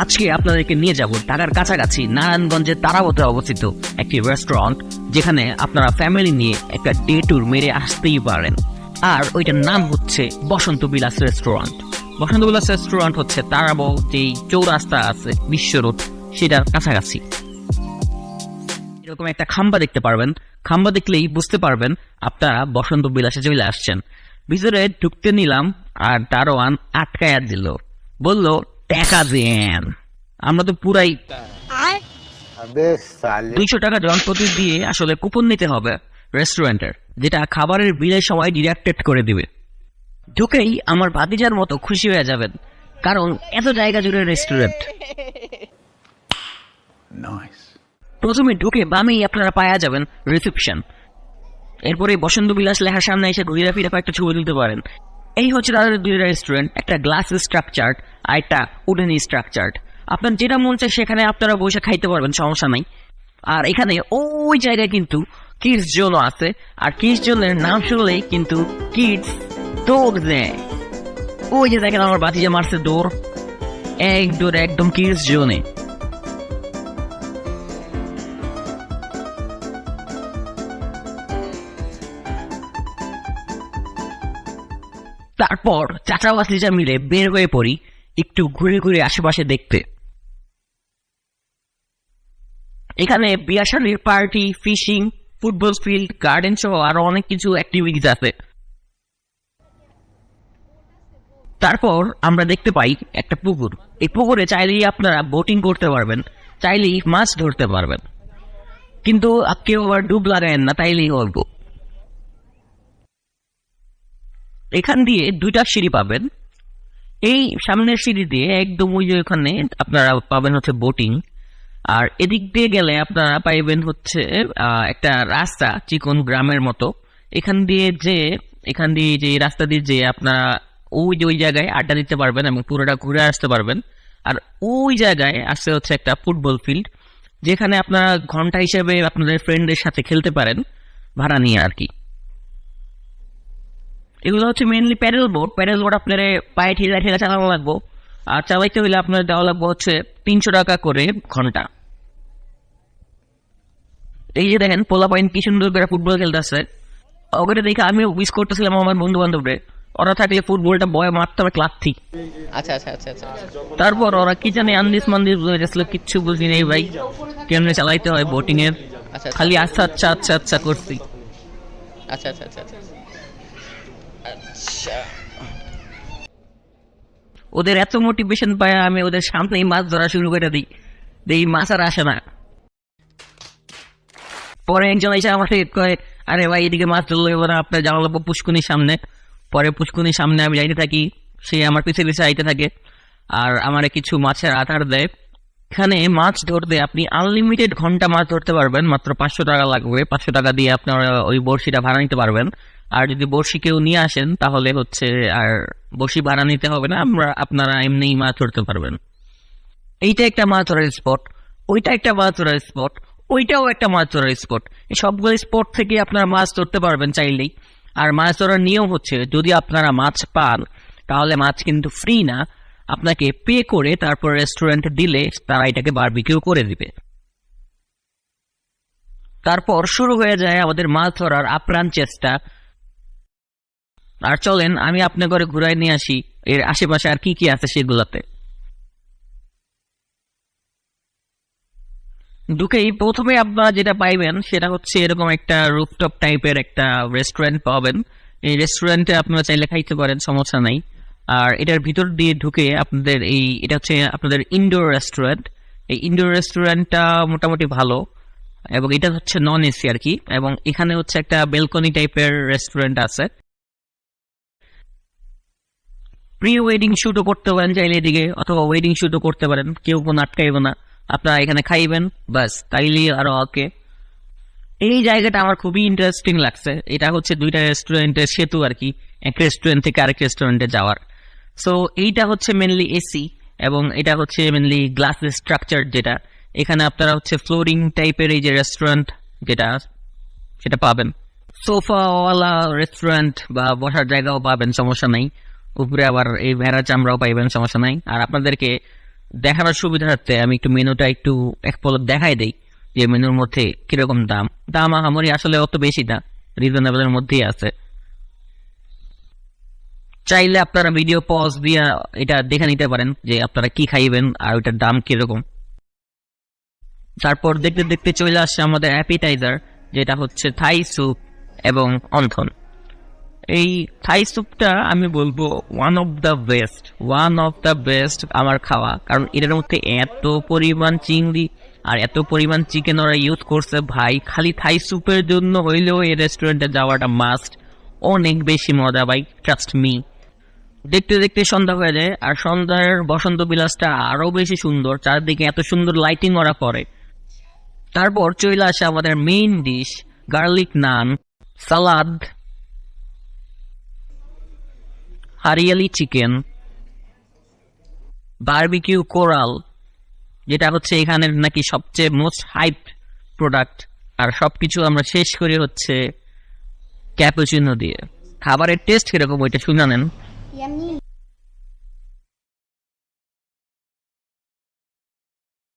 আজকে আপনাদেরকে নিয়ে যাব ঢাকার কাছাকাছি নারায়ণগঞ্জের তারাবোতে অবস্থিত একটি রেস্টুরেন্ট, যেখানে আপনারা ফ্যামিলি নিয়ে একটা ডে ট্যুর মেরে আসতেই পারেন। আর ওইটার নাম হচ্ছে বসন্ত বিলাস রেস্টুরেন্ট। বসন্ত বিলাস রেস্টুরেন্ট হচ্ছে তারাবো যেই চৌরাস্তা আছে বিশ্ব রোড, সেটার কাছাকাছি। এরকম একটা খাম্বা দেখতে পারবেন, খাম্বা দেখলেই বুঝতে পারবেন আপনারা বসন্ত বিলাসে চলে আসছেন। ভিতরে ঢুকতে নিলাম আর দারোয়ান আটকায়া দিল, বলল টাকা দেন। আমরা তো পুরাই 200 টাকা জনপ্রতি দিয়ে আসলে কুপন নিতে হবে রেস্টুরেন্টের, যেটা খাবারের বিলের সময় ডিডাক্টেড করে দিবে। ঢুকেই আমার ভাতিজার মতো খুশি হয়ে যাবেন, কারণ এত জায়গা জুড়ে রেস্টুরেন্ট। প্রথমে ঢুকে বামেই আপনারা পাওয়া যাবেন রিসেপশন। এরপরে বসন্ত বিলাস লেখার সামনে এসে ঘুরে ফিরে একটা ছবি তুলতে পারেন। এই হচ্ছে তাদের দুই রেস্টুরেন্ট, একটা গ্লাস স্ট্রাকচার্ড আর একটা উডেন স্ট্রাকচার্ড। আপনার যেটা মন চায় সেখানে আপনারা বসে খাইতে পারবেন, সমস্যা নাই। আর এখানে ওই জায়গায় কিন্তু কিডস জোনও আছে, আর কিডস জোনের নাম শুনলেই কিন্তু কিডস দৌড় দেয়। ওই যে দেখেন আমার বাতিজা মারছে দৌড়, এক দৌড় একদম কিডস জোনে। তারপর চাচা বাতিজা মিলে বের হয়ে পড়ি একটু ঘুরে ঘুরে আশেপাশে দেখতে। এখানে বিয়াশালির party, fishing, football field, garden সহ আরো অনেক কিছু অ্যাক্টিভিটিস আছে। তারপর আমরা দেখতে পাই একটা পুকুর। এই পুকুরে চাইলেই আপনারা বোটিং করতে পারবেন, চাইলেই মাছ ধরতে পারবেন, কিন্তু কেউ আবার ডুব লাগায়েন না, তাইলেই অল্প। এখান দিয়ে 2টা সিঁড়ি পাবেন। এই সামনের সিঁড়ি দিয়ে একদম ওই যে ওখানে আপনারা পাবেন হচ্ছে বোটিং, আর এদিক দিয়ে গেলে আপনারা পাইবেন হচ্ছে একটা রাস্তা, চিকন গ্রামের মতো। এখান দিয়ে যে রাস্তা দিয়ে যে আপনারা ওই জায়গায় আড্ডা দিতে পারবেন এবং পুরোটা ঘুরে আসতে পারবেন। আর ওই জায়গায় আসতে হচ্ছে একটা ফুটবল ফিল্ড, যেখানে আপনারা ঘন্টা হিসেবে আপনাদের ফ্রেন্ডদের সাথে খেলতে পারেন ভাড়া নিয়ে আর কি। এগুলো হচ্ছে mainly pedal boat. Pedal boat আপনার পায়ে ঠেলা ঠেলা চালানো লাগবো, আর চালাইতে হইলে আপনার দেওয়া লাগবে হচ্ছে 300 টাকা করে ঘন্টা। এই যে দেখেন পোলা পয়েন্ট কি সুন্দর করে ফুটবল খেলতেছে, ওকে দেখে আমিও উইশ করতেছিলাম আমার বন্ধু বান্ধবরে, ওরা থাকলে ফুটবলটা বয় মারতে হবে ক্লাস। আচ্ছা আচ্ছা আচ্ছা আচ্ছা। তারপর ওরা কি জানে আন্দিস মান্দিস বুঝেছিল, কিচ্ছু বুঝি নেই ভাই কেমনে চালাইতে হয় বোটিং এর। আচ্ছা খালি আচ্ছা আচ্ছা আচ্ছা আচ্ছা করছি। আচ্ছা আচ্ছা আচ্ছা আচ্ছা আচ্ছা। ওদের এত মোটিভেশন পায় আমি ওদের সামনেই মাছ ধরা শুরু করে দিই, মাছ আর আসে না। পরে একজন এসে আমার থেকে কয়, আরে ভাই এদিকে মাছ ধরলো, এবার আপনার যাওয়া লাগবো পুষ্কুনির সামনে। পরে পুষ্কুনির সামনে আমি যাইতে থাকি, সে আমার পিছিয়ে পিছিয়ে আইতে থাকে আর আমার কিছু মাছের আধার দেয়। এখানে মাছ ধরতে আপনি আনলিমিটেড ঘন্টা মাছ ধরতে পারবেন, মাত্র 500 টাকা লাগবে। 500 টাকা দিয়ে আপনার ওই বড়শিটা ভাড়া নিতে পারবেন। আর যদি বড়শি কেউ নিয়ে আসেন তাহলে হচ্ছে আর বড়শি ভাড়া নিতে হবে না, আপনারা এমনিই মাছ ধরতে পারবেন। এইটা একটা মাছ ধরার স্পট, ওইটা একটা মাছ ধরার স্পট, ওইটাও একটা মাছ ধরার স্পট। এই সবগুলো স্পট থেকে আপনারা মাছ ধরতে পারবেন চাইলেই। আর মাছ ধরার নিয়ম হচ্ছে, যদি আপনারা মাছ পান তাহলে মাছ কিন্তু ফ্রি না, আপনাকে পে করে তারপর রেস্টুরেন্টে দিলে তারা এটাকে বারবিকিউ করে দিবে। তারপর শুরু হয়ে যায় আমাদের মাছ ধরার আপ্রাণ চেষ্টা। আর চলেন আমি আপনার ঘরে ঘুরাই নিয়ে আসি এর আশেপাশে আর কি কি আছে সেগুলাতে। ঢুকেই প্রথমে আপনারা যেটা পাইবেন সেটা হচ্ছে এরকম একটা রুফটপ টাইপের একটা রেস্টুরেন্ট পাবেন। এই রেস্টুরেন্টে আপনারা চাইলে খাইতে পারেন, সমস্যা নাই। আর এটার ভিতর দিয়ে ঢুকে আপনাদের এটা হচ্ছে আপনাদের ইনডোর রেস্টুরেন্ট। এই ইনডোর রেস্টুরেন্টটা মোটামুটি ভালো, এবং এটা হচ্ছে নন এসি আর কি। এবং এখানে হচ্ছে একটা বেলকনি টাইপের রেস্টুরেন্ট আছে। প্রি ওয়েডিং শুটও করতে পারেন চাইলে এদিকে, অথবা ওয়েডিং শুটও করতে পারেন, কেউ কোনো আটকাইব না। আপনারা এখানে খাইবেন বাস, তাইলেই আরো ওকে। এই জায়গাটা আমার খুবই ইন্টারেস্টিং লাগছে। এটা হচ্ছে 2টা রেস্টুরেন্টের সেতু আর কি, এক রেস্টুরেন্ট থেকে আরেক রেস্টুরেন্টে যাওয়ার। সো এইটা হচ্ছে মেনলি এসি, এবং এটা হচ্ছে মেনলি গ্লাস স্ট্রাকচার, যেটা এখানে আপনারা হচ্ছে ফ্লোরিং টাইপের এই যে রেস্টুরেন্ট যেটা সেটা পাবেন। সোফাওয়ালা রেস্টুরেন্ট বা বসার জায়গাও পাবেন, সমস্যা নাই। উপরে আবার এই ভেড়া চামড়াও পাইবেন, সমস্যা নাই। আর আপনাদেরকে দেখানোর সুবিধার্থে আমি একটু মেনুটা একটু এক পলক দেখাই দেই যে মেনুর মধ্যে কিরকম দাম। দাম আহামরি আসলে অত বেশি না, রিজনেবলের মধ্যেই আছে। চাইলে আপনারা ভিডিও পজ দিয়ে এটা দেখে নিতে পারেন যে আপনারা কি খাইবেন আর ওইটার দাম কিরকম। তারপর দেখতে দেখতে চলে আসছে আমাদের অ্যাপিটাইজার, যেটা হচ্ছে থাই স্যুপ এবং অন্থন। এই থাই স্যুপটা আমি বলবো ওয়ান অফ দ্য বেস্ট আমার খাওয়া, কারণ এটার মধ্যে এত পরিমাণ চিংড়ি আর এত পরিমাণ চিকেন ওরা ইউজ করছে ভাই, খালি থাই স্যুপের জন্য হইলেও এই রেস্টুরেন্টে যাওয়াটা মাস্ট। অনেক বেশি মজা ভাই, ট্রাস্ট মি। দেখতে দেখতে সন্ধ্যা হয়ে যায়, আর সন্ধ্যার বসন্ত বিলাসটা আরো বেশি সুন্দর, চারদিকে এত সুন্দর লাইটিং ওরা করে। তারপর চলে আসে আমাদের মেইন ডিশ, গার্লিক নান, সালাদ, হারিয়ালি চিকেন, বারবিকিউ কোরাল, যেটা হচ্ছে এখানের নাকি সবচেয়ে মোস্ট হাইপ প্রোডাক্ট। আর সবকিছু আমরা শেষ করি হচ্ছে ক্যাপুচিনো দিয়ে। খাবারের টেস্ট কিরকম ওইটা শুনে নেন। Yummy.